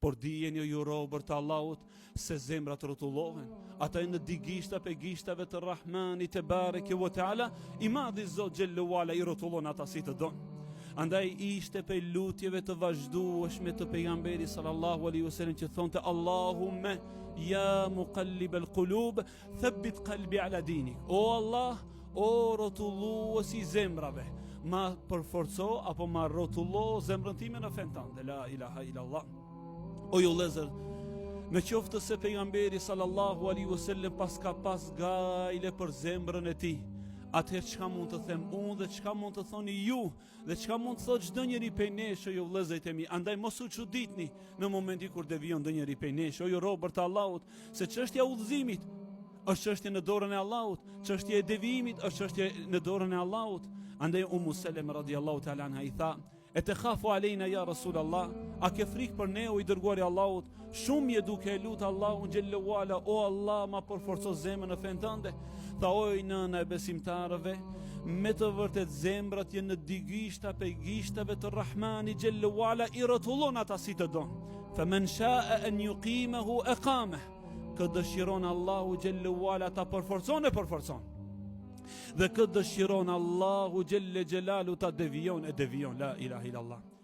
por dijeni ju robër të Allahut se zemrat rrotullohen. Ata në digishta pe gishtave të Rahmanit te bareke ve teala, i madhi Zot xhellu ala i rrotullon ata si të don. Andaj ishte pe lutjeve të vazhdueshme të pejgamberit sallallahu alaihi wasallam që thonte Allahumme ya muqallibal qulub thabbit qalbi ala dinik. O Allah, o rrotulluesi i zemrave, ma përforco apo ma rrotullo zemrën time në fen tënde. La ilaha illallah. O ju vëllezër, në qoftë se pejgamberi sallallahu alaihi wasallam pas gajle për zemrën e tij, atëherë çka mund të them unë dhe çka mund të thoni ju dhe çka mund të thotë çdo njeri prej nesh, ju vëllezërit e mi. Andaj mos u çuditni në momentin kur devijon çdo njeri prej nesh, ju robër të Allahut, se çështja e udhëzimit është çështje në dorën e Allahut, çështja e devijimit është çështje në dorën e Allahut. Andaj Ummu Seleme radhiyallahu ta'ala anha i tha: "E te khafu alejna ya Rasulullah, a ke frikë për ne o i dërguari i Allahut?" Shumë je duke e lut Allahun xhellahu ala, o Allah, ma përforco zemrën në fen tënde. Tha: "Oj nëna e besimtarëve, me të vërtet zemrat janë në digishta pe gishtave të Rahmanit xhellahu ala, i rrotullon ata si të don. Fa man sha'a an yuqimahu aqamah." Këtë dëshiron Allahu xhellahu ala ta përforcon e përforcon. Dhe këtë dëshiron Allahu xhelle xhelalu ta devijon e devijon. La ilaha illallah.